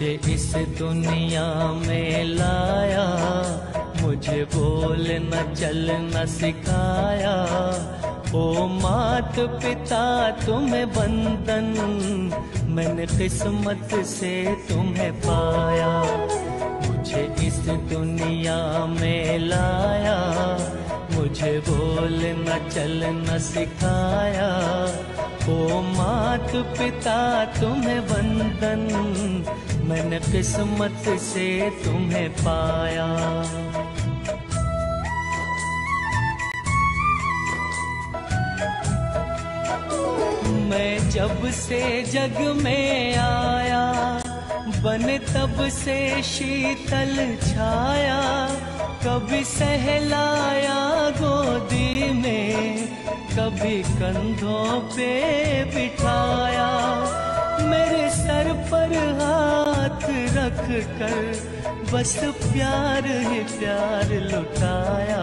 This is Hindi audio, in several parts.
मुझे इस दुनिया में लाया, मुझे बोलना चलना सिखाया। ओ मात पिता तुम्हें बंधन, मैंने किस्मत से तुम्हें पाया। मुझे इस दुनिया में लाया, मुझे बोलना चलना सिखाया। ओ मात पिता तुम्हें बंधन, मैंने किस्मत से तुम्हें पाया। मैं जब से जग में आया, बने तब से शीतल छाया। कभी सहलाया गोदी में, कभी कंधों पे बिठाया। मेरे सर पर हाथ रख कर बस प्यार ही प्यार लुटाया।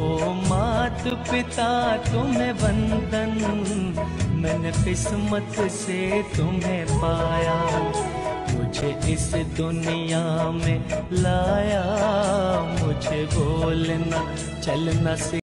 ओ मात पिता तुम्हें बंधन, मैंने किस्मत से तुम्हें पाया। मुझे इस दुनिया में लाया, मुझे बोलना चलना सिखाया।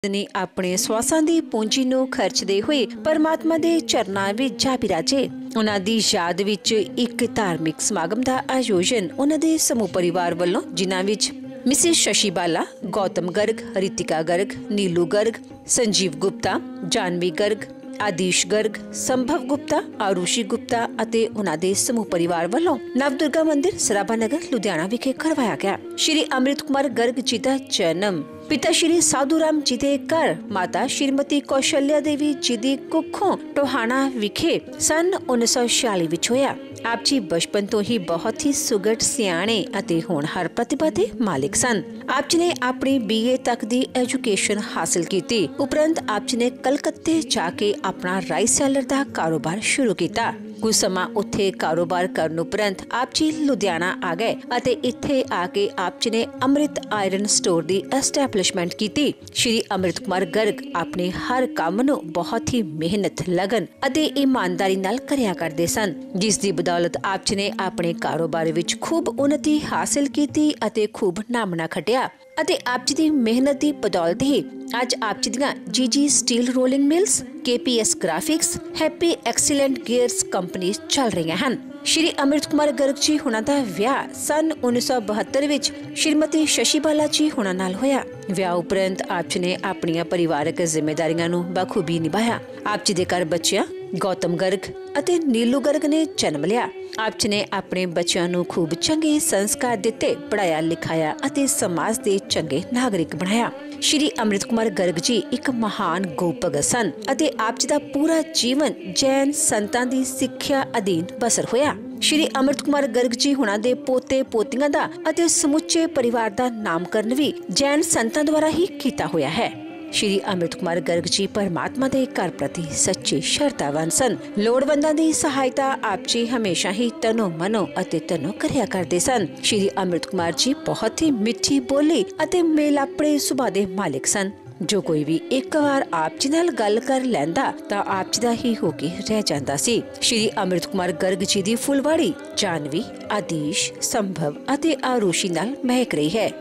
ने अपने स्वासां दी पूंजी नूं खर्चदे हुए परमात्मा दे चरनां विच जा बिराजे। उन्हां दी याद विच एक धार्मिक समागम दा आयोजन उन्हां दे समूह परिवार वल्लों, जिन्हां विच मिसिस शशि बाला, गौतम गर्ग, रितिका गर्ग, नीलू गर्ग, संजीव गुप्ता, जानवी गर्ग, आदिश गर्ग, संभव गुप्ता, आरुषि गुप्ता ਅਤੇ ਉਹਨਾਂ ਦੇ ਸਮੂਹ ਪਰਿਵਾਰ ਵੱਲੋਂ ਨਵਦੁਰਗਾ ਮੰਦਿਰ ਸਰਾਭਾ ਨਗਰ ਲੁਧਿਆਣਾ ਵਿਖੇ ਕਰਵਾਇਆ ਗਿਆ। ਸ਼੍ਰੀ ਅੰਮ੍ਰਿਤ ਕੁਮਾਰ ਗਰਗ ਜੀ ਦਾ ਜਨਮ ਪਿਤਾ ਸ਼੍ਰੀ ਸਾਧੂ ਰਾਮ ਜੀ ਦੇ ਘਰ ਮਾਤਾ ਸ਼੍ਰੀਮਤੀ ਕੌਸ਼ਲਿਆ ਦੇਵੀ ਜੀ ਦੀ ਕੁੱਖੋਂ ਟੋਹਾਣਾ ਵਿਖੇ ਸਨ 1946 ਵਿੱਚ ਹੋਇਆ। ਆਪ ਜੀ ਬਚਪਨ ਤੋਂ ਹੀ ਬਹੁਤ ਹੀ ਸੁਗੜ ਸਿਆਣੇ ਅਤੇ ਹੋਣਹਾਰ ਪ੍ਰਤਿਭਾ ਦੇ ਮਾਲਿਕ ਸਨ। ਆਪ ਜੀ ਨੇ ਆਪਣੀ BA ਤੱਕ ਦੀ ਐਜੂਕੇਸ਼ਨ ਹਾਸਲ ਕੀਤੀ। ਉਪਰੰਤ ਆਪ ਜੀ ਨੇ ਕਲਕੱਤੇ ਜਾ ਕੇ ਆਪਣਾ ਰਾਈਸ ਸੈਲਰ ਦਾ ਕਾਰੋਬਾਰ ਸ਼ੁਰੂ ਕੀਤਾ। ਕੁਝ ਸਮਾਂ ਉੱਥੇ ਕਾਰੋਬਾਰ ਕਰਨ ਉਪਰੰਤ ਆਪ ਜੀ ਲੁਧਿਆਣਾ ਆ ਗਏ ਅਤੇ ਇੱਥੇ ਆ ਕੇ ਆਪ ਜੀ ਨੇ ਅੰਮ੍ਰਿਤ ਆਇਰਨ ਸਟੋਰ ਦੀ ਐਸਟੈਬਲਿਸ਼ਮੈਂਟ ਕੀਤੀ। ਸ਼੍ਰੀ ਅੰਮ੍ਰਿਤ ਕੁਮਾਰ ਗਰਗ ਆਪਣੇ ਹਰ ਕੰਮ ਨੂੰ ਬਹੁਤ ਹੀ ਮਿਹਨਤ, ਲਗਨ ਅਤੇ ਇਮਾਨਦਾਰੀ ਨਾਲ ਕਰਿਆ ਕਰਦੇ ਸਨ, ਜਿਸ ਦੀ ਬਦੌਲਤ ਆਪ ਜੀ ਨੇ ਆਪਣੇ ਕਾਰੋਬਾਰ ਵਿੱਚ ਖੂਬ ਉન્નਤੀ ਹਾਸਲ ਕੀਤੀ ਅਤੇ ਖੂਬ ਨਾਮਣਾ ਖੱਟਿਆ। ਅਤੇ ਆਪ ਜੀ ਦੀ ਮਿਹਨਤ ਦੀ ਬਦੌਲਤ ਹੀ ਅੱਜ ਆਪ ਜੀ ਦੀਆਂ GG Steel Rolling Mills, KPS Graphics, Happy Excellent Gears company ਚੱਲ ਰਹੀਆਂ ਹਨ। ਸ਼੍ਰੀ ਅੰਮ੍ਰਿਤ ਕੁਮਾਰ ਗਰਗ ਜੀ ਹੁਣਾਂ ਦਾ ਵਿਆਹ ਸਨ 1972 ਵਿੱਚ ਸ਼੍ਰੀਮਤੀ ਸ਼ਸ਼ੀ ਬਾਲਾ ਜੀ ਹੁਣਾਂ ਨਾਲ ਹੋਇਆ। ਵਿਆਹ ਉਪਰੰਤ ਆਪ ਜੀ ਨੇ ਆਪਣੀਆਂ ਪਰਿਵਾਰਕ ਜ਼ਿੰਮੇਦਾਰੀਆਂ ਨੂੰ ਬਖੂਬੀ ਨਿਭਾਇਆ। ਆਪ ਜੀ ਦੇ ਘਰ ਬੱਚਿਆਂ ਗੌਤਮ ਗਰਗ ਅਤੇ ਨੀਲੂ ਗਰਗ ਨੇ ਜਨਮ ਲਿਆ। ਆਪ ਜੀ ਨੇ ਆਪਣੇ ਬੱਚਿਆਂ ਨੂੰ ਖੂਬ ਚੰਗੇ ਸੰਸਕਾਰ ਦਿੱਤੇ, ਪੜਾਇਆ ਲਿਖਾਇਆ ਅਤੇ ਸਮਾਜ ਦੇ ਚੰਗੇ ਨਾਗਰਿਕ ਬਣਾਇਆ। ਸ਼੍ਰੀ ਅੰਮ੍ਰਿਤ ਕੁਮਾਰ ਗਰਗ ਜੀ ਇੱਕ ਮਹਾਨ ਗੋ ਭਗਤ ਸਨ ਅਤੇ ਆਪ ਜੀ ਦਾ ਪੂਰਾ ਜੀਵਨ ਜੈਨ ਸੰਤਾਂ ਦੀ ਸਿੱਖਿਆ ਅਧੀਨ ਬਸਰ ਹੋਇਆ। ਸ਼੍ਰੀ ਅੰਮ੍ਰਿਤ ਕੁਮਾਰ ਗਰਗ ਜੀ ਹੁਣਾਂ ਦੇ ਪੋਤੇ ਪੋਤੀਆਂ ਦਾ ਅਤੇ ਸਮੁੱਚੇ ਪਰਿਵਾਰ ਦਾ ਨਾਮਕਰਨ ਵੀ ਜੈਨ ਸੰਤਾਂ ਦੁਆਰਾ ਹੀ ਕੀਤਾ ਹੋਇਆ ਹੈ। ਸ਼੍ਰੀ ਅੰਮ੍ਰਿਤ ਕੁਮਾਰ ਗਰਗ ਜੀ ਪਰਮਾਤਮਾ ਦੇ ਘਰ ਪ੍ਰਤੀ ਸੱਚੇ ਸ਼ਰਧਾਵਾਨ ਸਨ। ਲੋੜਵੰਦਾਂ ਦੀ ਸਹਾਇਤਾ ਆਪ ਜੀ ਹਮੇਸ਼ਾ ਹੀ ਤਨੋ ਮਨੋ ਅਤੇ ਤਨੋ ਕਰਿਆ ਕਰਦੇ ਸਨ। ਸ਼੍ਰੀ ਅੰਮ੍ਰਿਤ ਕੁਮਾਰ ਜੀ ਬਹੁਤ ਹੀ ਮਿੱਠੀ ਬੋਲੀ ਅਤੇ ਮੇਲਾਪੜੇ ਸੁਭਾਅ ਦੇ ਮਾਲਿਕ ਸਨ। ਜੋ ਕੋਈ ਵੀ ਇੱਕ ਵਾਰ ਆਪ ਜੀ ਨਾਲ ਗੱਲ ਕਰ ਲੈਂਦਾ ਤਾਂ ਆਪ ਜੀ ਦਾ ਹੀ ਹੋ ਕੇ ਰਹਿ ਜਾਂਦਾ ਸੀ। ਸ਼੍ਰੀ ਅੰਮ੍ਰਿਤ ਕੁਮਾਰ ਗਰਗ ਜੀ ਦੀ ਫੁਲਵਾੜੀ ਜਾਨਵੀ, ਆਦੀਸ਼, ਸੰਭਵ ਅਤੇ ਆਰੂਸ਼ੀ ਨਾਲ ਮਹਿਕ ਰਹੀ ਹੈ।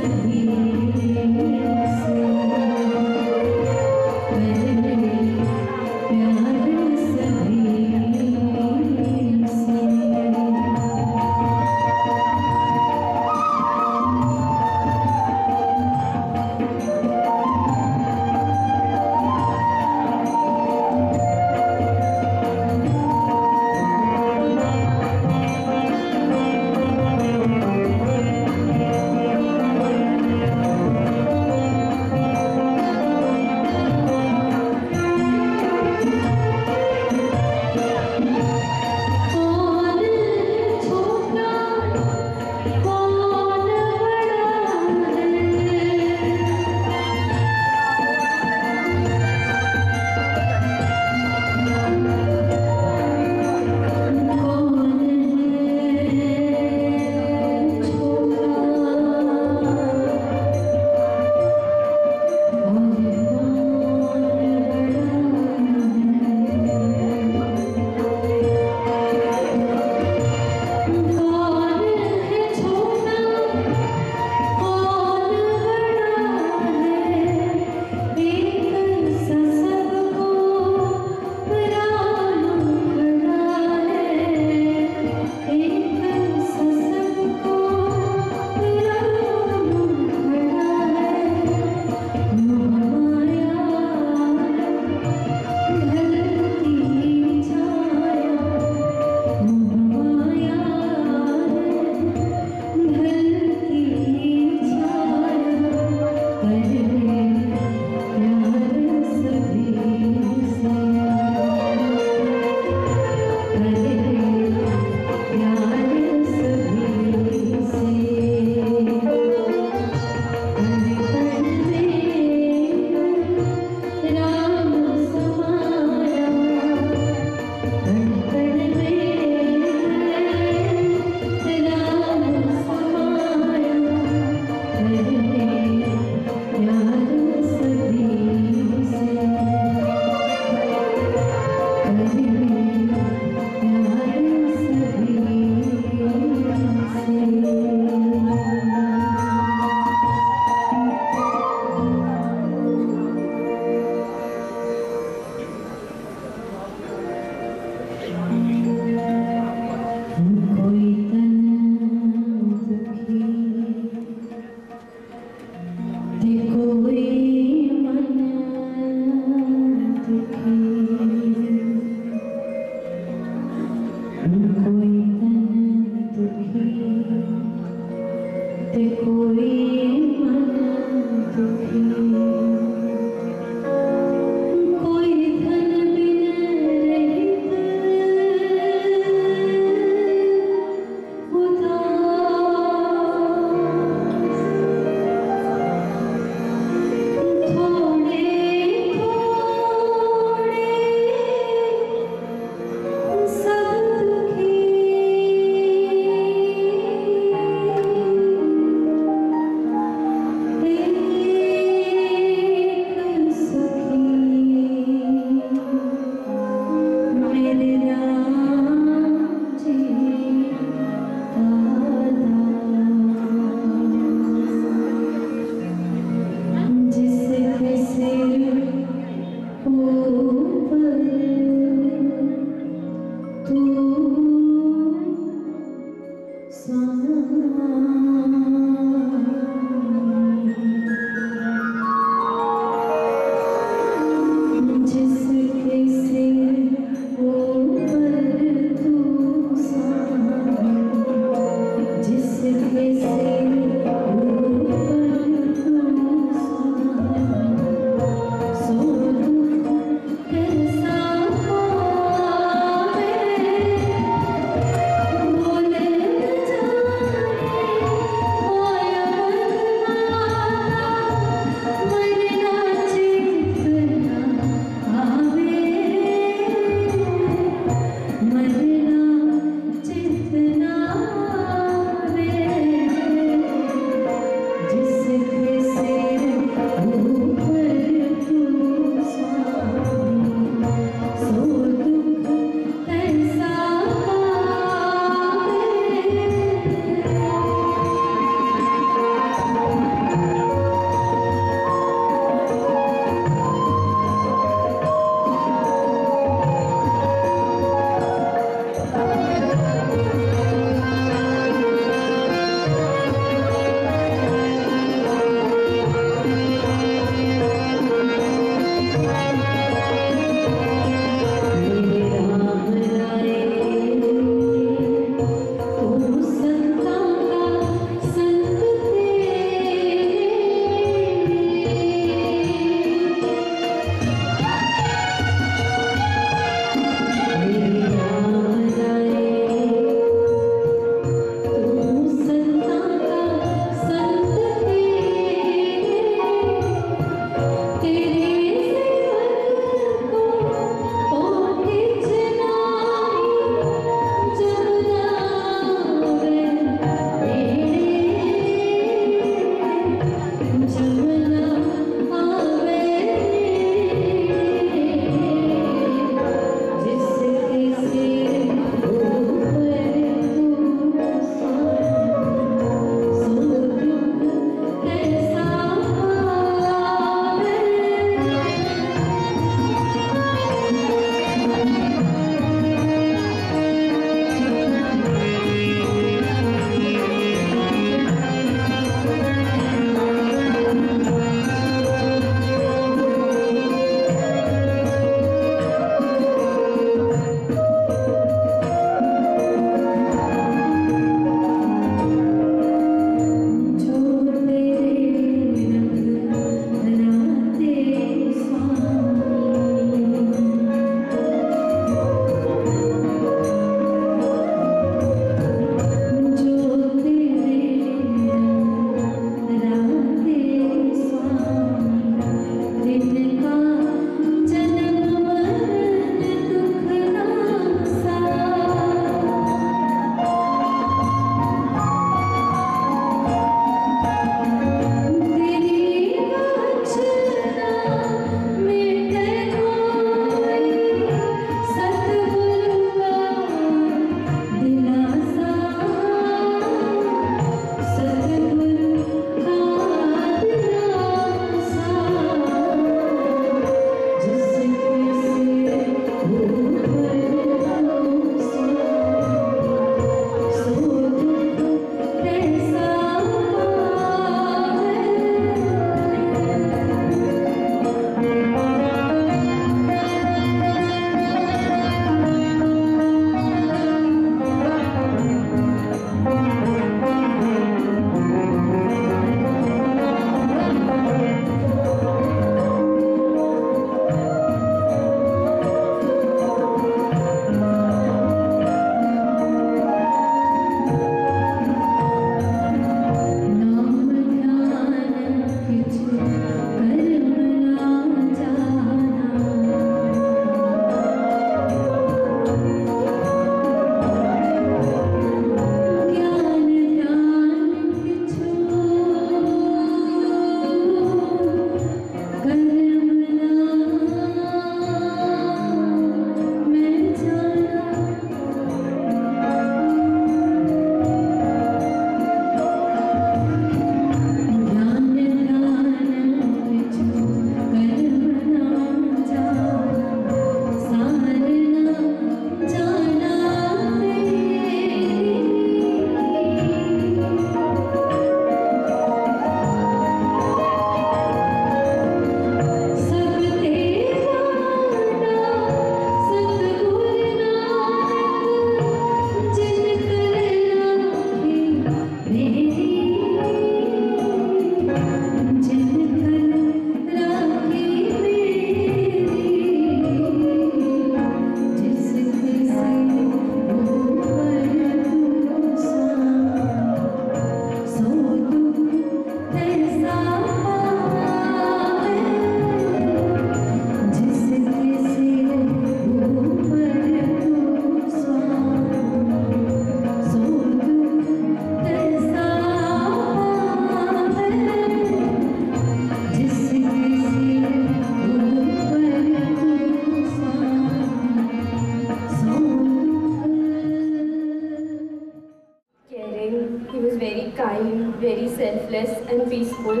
He was very kind, very selfless and peaceful.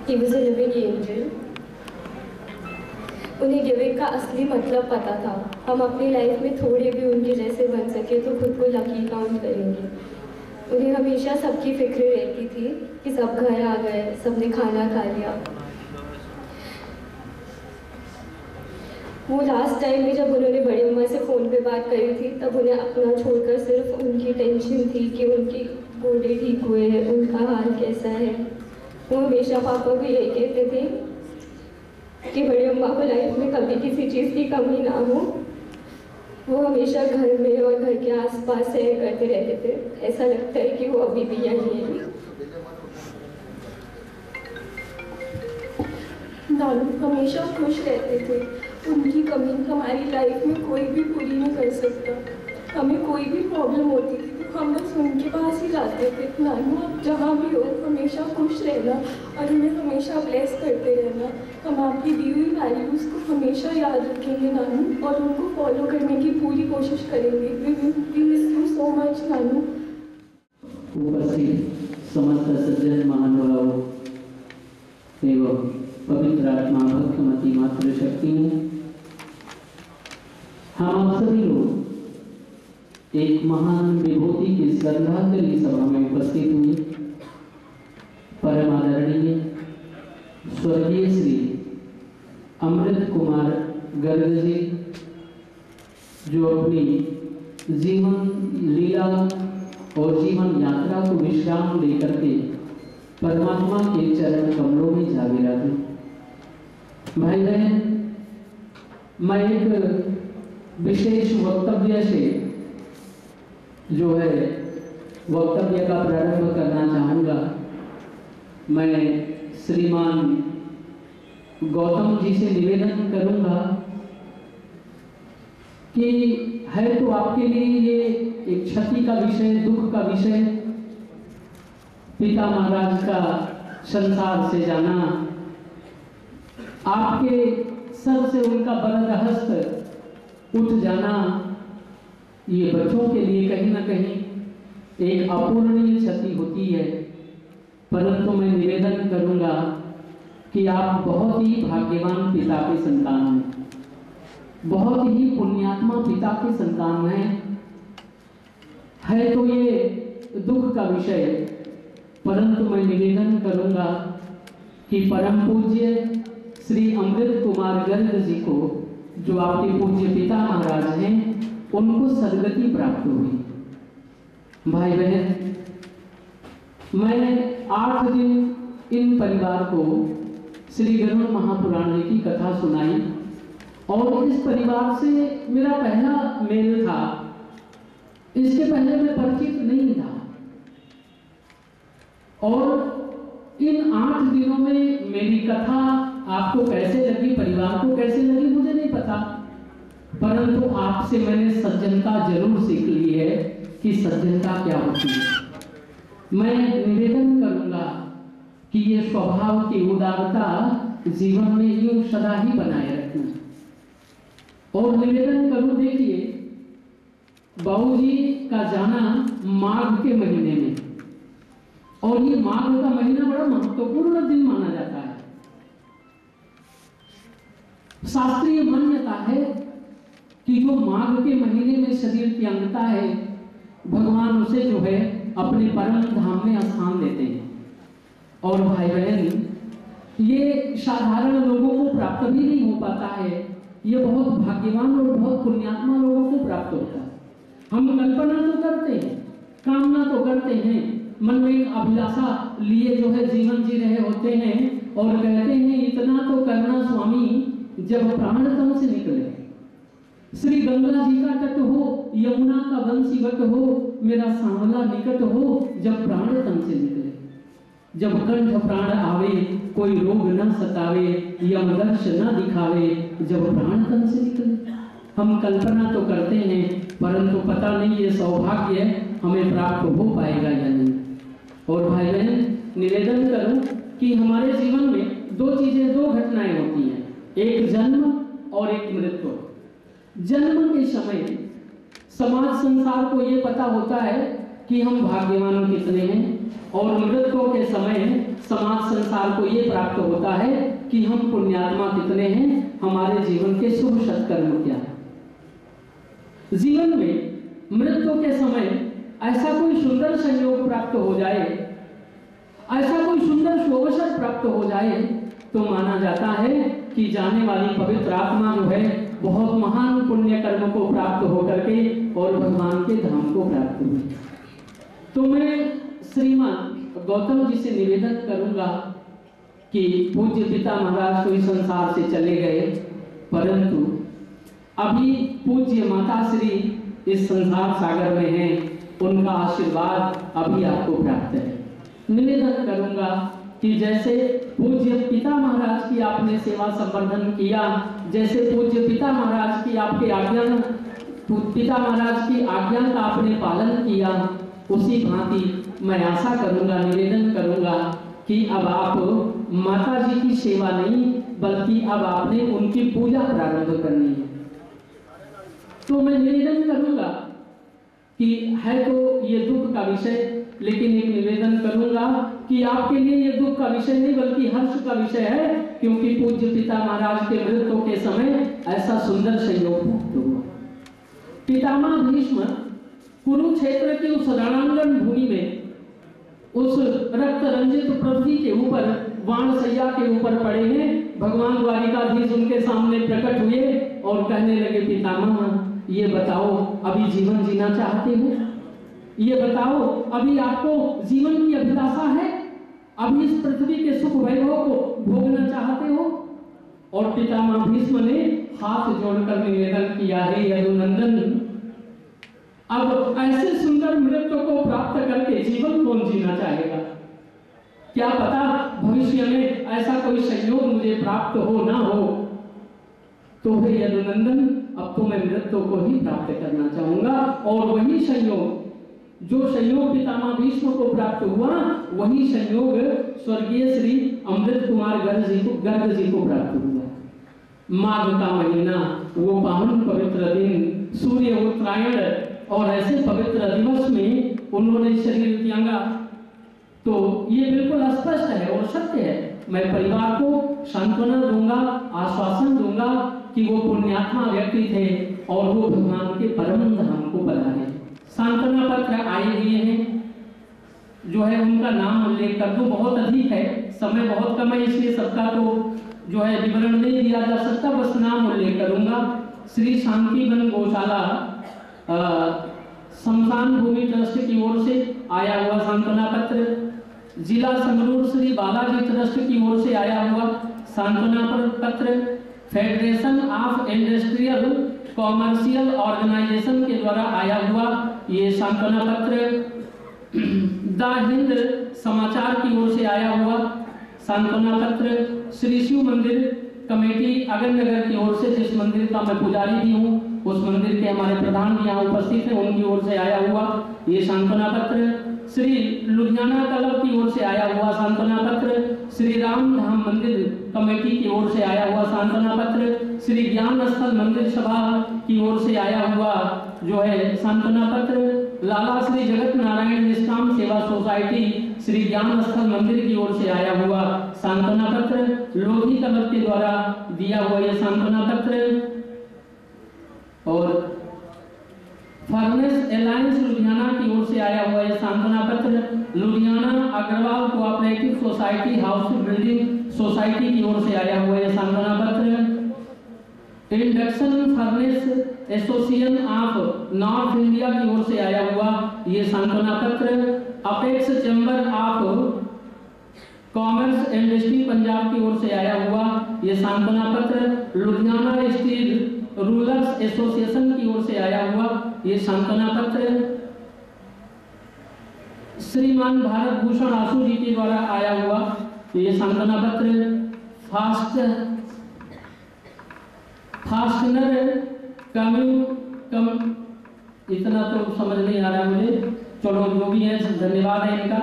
He was a living angel. उन्हें गिविंग का असली मतलब पता था। हम अपनी लाइफ में थोड़े भी उनके जैसे बन सके तो खुद को लकी काउंट करेंगे। उन्हें हमेशा सबकी फिक्र रहती थी कि सब घर आ गए, सबने खाना खा लिया। वो लास्ट टाइम में जब उन्होंने बड़ी अम्मा से फ़ोन पे बात करी थी तब उन्हें अपना छोड़कर सिर्फ उनकी टेंशन थी कि उनकी गोडे ठीक हुए हैं, उनका हाल कैसा है। वो हमेशा पापा को यही कहते थे कि बड़ी अम्मा को लाइफ में कभी किसी चीज़ की कमी ना हो। वो हमेशा घर में और घर के आसपास सैर करते रहते थे। ऐसा लगता है कि वो अभी भी यहीं हैं। नानू हमेशा खुश रहते थे। उनकी कमी हमारी लाइफ में कोई भी पूरी नहीं कर सकता। हमें कोई भी प्रॉब्लम होती थी तो हम बस उनके पास ही जाते थे। नानू आप जहाँ भी हो हमेशा खुश रहना और हमें हमेशा ब्लेस करते रहना। हम आपकी दी हुई वैल्यूज़ को हमेशा याद रखेंगे नानू और उनको फॉलो करने की पूरी कोशिश करेंगे। We miss you so much नानू। उपस्थित समस्त सज्जन महानुभावों एवं पवित्र आत्मा भक्तमती मातृशक्ति में हम आप सभी लोग एक महान विभूति की श्रद्धांजलि सभा में उपस्थित हुए। परम आदरणीय स्वर्गीय श्री अमृत कुमार गर्ग जी जो अपनी जीवन लीला और जीवन यात्रा को विश्राम लेकर के परमात्मा के चरण कमलों में जा विराजे। भाई बहन, मैं एक विशेष वक्तव्य से जो है वक्तव्य का प्रारंभ करना चाहूँगा। मैं श्रीमान गौतम जी से निवेदन करूँगा कि है तो आपके लिए ये एक क्षति का विषय, दुख का विषय, पिता महाराज का संसार से जाना, आपके सर से उनका बरदहस्त उठ जाना, ये बच्चों के लिए कहीं ना कहीं एक अपूरणीय क्षति होती है। परंतु मैं निवेदन करूंगा कि आप बहुत ही भाग्यवान पिता के संतान हैं, बहुत ही पुण्यात्मा पिता के संतान हैं। है तो ये दुख का विषय, परंतु मैं निवेदन करूंगा कि परम पूज्य श्री अमृत कुमार गर्ग जी को, जो आपके पूज्य पिता महाराज हैं, उनको सदगति प्राप्त हुई। भाई बहन, मैं 8 दिन इन परिवार को श्री गरुड़ महापुराण की कथा सुनाई और इस परिवार से मेरा पहला मेल था। इसके पहले मैं परिचित नहीं था और इन 8 दिनों में मेरी कथा आपको कैसे लगी, परिवार को कैसे लगी, मुझे नहीं पता, परंतु आपसे मैंने सज्जनता जरूर सीख ली है कि सज्जनता क्या होती है। मैं निवेदन करूंगा कि ये स्वभाव की उदारता जीवन में यूं सदा ही बनाए रखना। और निवेदन करूं, देखिए बाबूजी का जाना माघ के महीने में, और ये माघ का महीना बड़ा महत्वपूर्ण दिन माना जाता है। शास्त्रीय मान्यता है कि जो माघ के महीने में शरीर त्यागता है, भगवान उसे जो है अपने परम धाम में स्थान देते हैं। और भाई बहन, ये साधारण लोगों को प्राप्त भी नहीं हो पाता है, ये बहुत भाग्यवान और बहुत पुण्यात्मा लोगों को प्राप्त होता है। हम कल्पना तो करते हैं, कामना तो करते हैं, मन में एक अभिलाषा लिए जो है जीवन जी रहे होते हैं और कहते हैं इतना तो करना स्वामी जब प्राण तन से निकले। श्री गंगा जी का तट हो, यमुना का वंशीवट हो, मेरा सांवला निकट हो जब प्राण तन से निकले। जब कंठ प्राण आवे, कोई रोग न सतावे, यमदर्श न दिखावे, जब प्राण तन से निकले। हम कल्पना तो करते हैं, परंतु पता नहीं ये सौभाग्य हमें प्राप्त हो पाएगा या नहीं। और भाई बहन, निवेदन करूं कि हमारे जीवन में 2 चीजें, 2 घटनाएं होती हैं, एक जन्म और एक मृत्यु। जन्म के समय समाज संसार को ये पता होता है कि हम भाग्यवान कितने हैं, और मृत्यु के समय समाज संसार को ये प्राप्त होता है कि हम पुण्यात्मा कितने हैं, हमारे जीवन के शुभ सत्कर्म क्या है। जीवन में मृत्यु के समय ऐसा कोई सुंदर संयोग प्राप्त हो जाए, ऐसा कोई सुंदर शुभअवसर प्राप्त हो जाए, तो माना जाता है कि जाने वाली पवित्र आत्मा जो है बहुत महान पुण्य कर्म को प्राप्त होकर के और भगवान के धाम को प्राप्त हुई। तो मैं श्रीमान गौतम जी से निवेदन करूंगा कि पूज्य पिता महाराज तो इस संसार से चले गए, परंतु अभी पूज्य माता श्री इस संसार सागर में हैं, उनका आशीर्वाद अभी आपको प्राप्त है। निवेदन करूंगा कि जैसे पूज्य पिता महाराज की आपने सेवा संवर्धन किया, जैसे पूज्य पिता महाराज की आपके आज्ञा, पिता महाराज की आज्ञा का आपने पालन किया, उसी भांति मैं आशा करूंगा, निवेदन करूंगा कि अब आप माता जी की सेवा नहीं बल्कि अब आपने उनकी पूजा प्रारंभ करनी है। तो मैं निवेदन करूंगा कि है तो ये दुख का विषय, लेकिन एक निवेदन करूंगा कि आपके लिए ये दुख का विषय नहीं बल्कि हर्ष का विषय है, क्योंकि पूज्य पिता महाराज के मृत्यु के समय ऐसा सुंदर संयोग प्राप्त हुआ। पितामह भीष्म कुरुक्षेत्र की उस रणांगन भूमि में उस रक्त रंजित पृथ्वी के ऊपर वाणसैया के ऊपर पड़े हैं। भगवान द्वारिकाधीश उनके सामने प्रकट हुए और कहने लगे, पितामह ये बताओ अभी जीवन जीना चाहते हो, ये बताओ अभी आपको जीवन की अभिलाषा है, अभी इस पृथ्वी के सुख वैभव को भोगना चाहते हो। और पितामह भीष्म ने हाथ जोड़कर निवेदन किया, हे यदुनंदन, अब ऐसे सुंदर मृत्यु को प्राप्त करके जीवन कौन जीना चाहेगा? क्या पता भविष्य में ऐसा कोई संयोग मुझे प्राप्त हो ना हो। तो हे यदुनंदन, अब तो मैं मृत्यु को ही प्राप्त करना चाहूंगा, और वही संयोग, जो संयोग पितामह भीष्म को प्राप्त हुआ, वही संयोग स्वर्गीय श्री अमृत कुमार गर्ग जी को प्राप्त हुआ। माघ का महीना, वो पावन पवित्र दिन, सूर्य उत्तरायण और ऐसे पवित्र दिवस में उन्होंने शरीर त्यागा। तो ये बिल्कुल स्पष्ट है और सत्य है। मैं परिवार को सांत्वना दूंगा, आश्वासन दूंगा कि वो पुण्यात्मा व्यक्ति थे और वो भगवान के परम धाम को पधारे। सांत्वना पत्र आए हुए हैं, जो है उनका नाम उल्लेख कर दूं, बहुत अधिक है, समय बहुत कम है, इसलिए सबका तो जो है विवरण नहीं दिया जा सकता, बस नाम उल्लेख करूंगा। श्री शांतिवन गौशाला शमशान भूमि ट्रस्ट की ओर से आया हुआ सांत्वना पत्र, जिला संगरूर श्री बालाजी ट्रस्ट की ओर से आया हुआ सांत्वना पत्र, federation of industrial commercial organisation के द्वारा आया हुआ ये सांत्वना पत्र, द हिंद समाचार की ओर से आया हुआ सांत्वना पत्र, श्री शिव मंदिर कमेटी अगरनगर की ओर से, जिस मंदिर का मैं पुजारी भी हूँ, उस मंदिर के हमारे प्रधान यहाँ उपस्थित हैं, उनकी ओर से आया हुआ ये सांत्वना पत्र, श्री लुधियाना क्लब की ओर से आया हुआ सांत्वना पत्र, श्री राम धाम मंदिर कमेटी की ओर से आया हुआ सांत्वना पत्र, श्री ज्ञान स्थल मंदिर सभा की ओर से आया हुआ जो है सांत्वना पत्र, लाला श्री जगत नारायण निष्काम सेवा सोसाइटी श्री ज्ञान स्थल मंदिर की ओर से आया हुआ सांत्वना पत्र, लोधी क्लब के द्वारा दिया हुआ यह सांत्वना पत्र, और फर्नेस अलायंस लुधियाना की ओर से आया हुआ यह सांत्वना पत्र, Ludhiana Agarwal cooperative society house building society की ओर से आया हुआ यह सांत्वना पत्र, induction furnace association of north India की ओर से आया हुआ ये सांत्वना पत्र, apex chamber of commerce industry Punjab की ओर से आया हुआ ये सांत्वना पत्र, लुधियाना स्टील रूलर्स एसोसिएशन की ओर से आया हुआ ये सांत्वना पत्र, श्रीमान भारत भूषण आशु जी के द्वारा आया हुआ ये सांत्वना पत्र, फास्टनर इतना तो समझ नहीं आ रहा मुझे, चलो जो भी है धन्यवाद है इनका।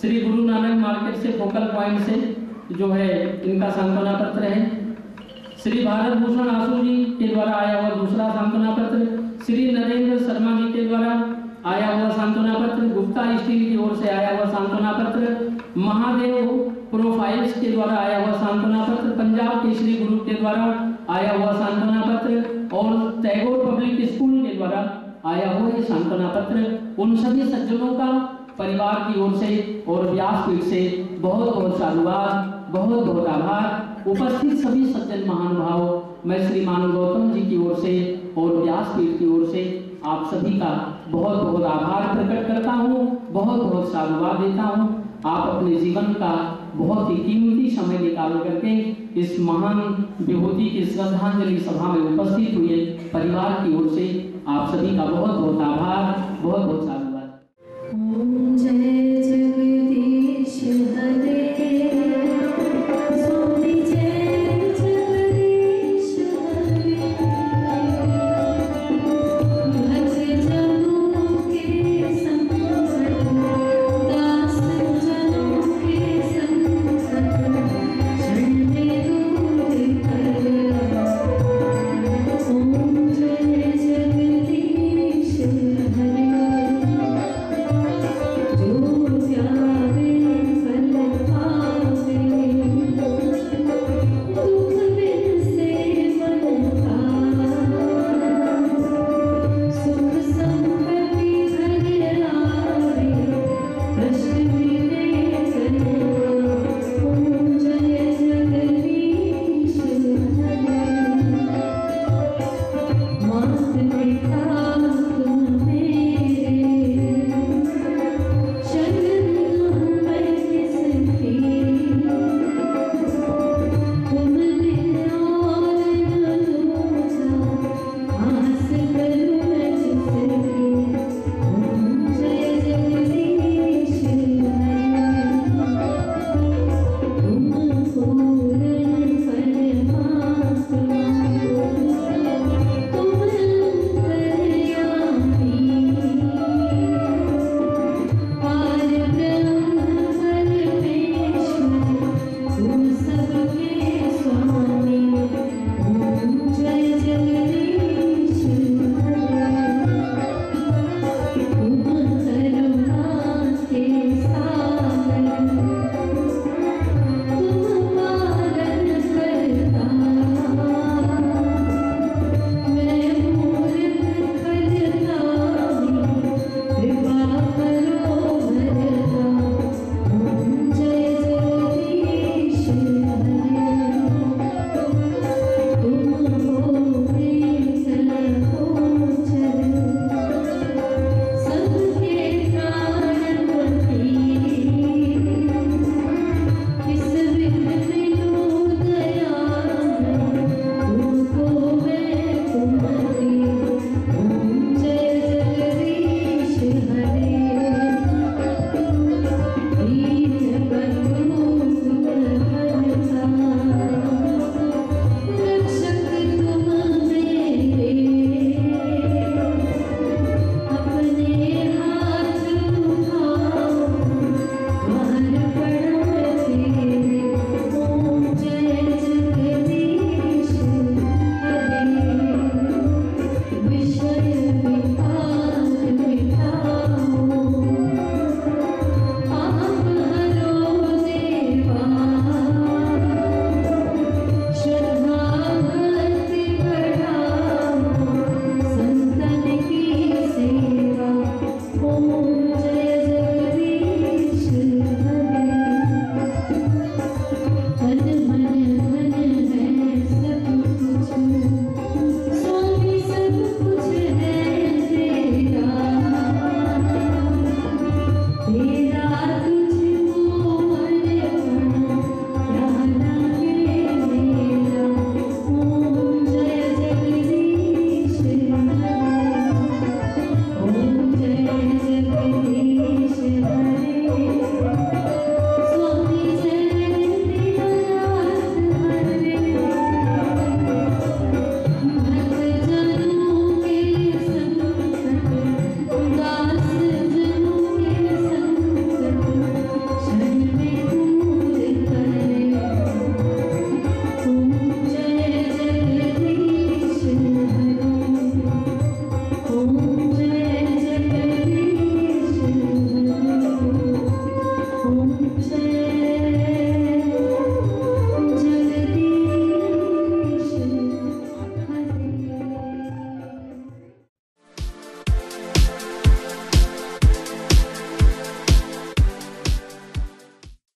श्री गुरु नानक मार्केट से फोकल पॉइंट से जो है इनका सांत्वना पत्र है। श्री भारत भूषण आशु जी के द्वारा आया हुआ दूसरा सांत्वना पत्र, श्री नरेंद्र शर्मा जी के द्वारा आया हुआ सांत्वना पत्र, गुप्ता स्टील की ओर से आया हुआ सांत्वना पत्र, महादेव प्रोफाइल्स के द्वारा आया हुआ सांत्वना पत्र, पंजाब केसरी ग्रुप के द्वारा आया हुआ सांत्वना पत्र और टैगोर पब्लिक स्कूल के द्वारा आया हुआ ये सांत्वना पत्र उन सभी सज्जनों का परिवार की ओर से और व्यासपीठ से बहुत बहुत साधुवाद, बहुत बहुत आभार। उपस्थित सभी सज्जन महानुभाव, मैं श्रीमान गौतम जी की ओर से और व्यासपीठ की ओर से आप सभी का बहुत बहुत आभार प्रकट करता हूँ, बहुत बहुत साधुवाद देता हूँ। आप अपने जीवन का बहुत ही कीमती समय निकाल करके इस महान विभूति की श्रद्धांजलि सभा में उपस्थित हुए परिवार की ओर से आप सभी का बहुत बहुत आभार, बहुत बहुत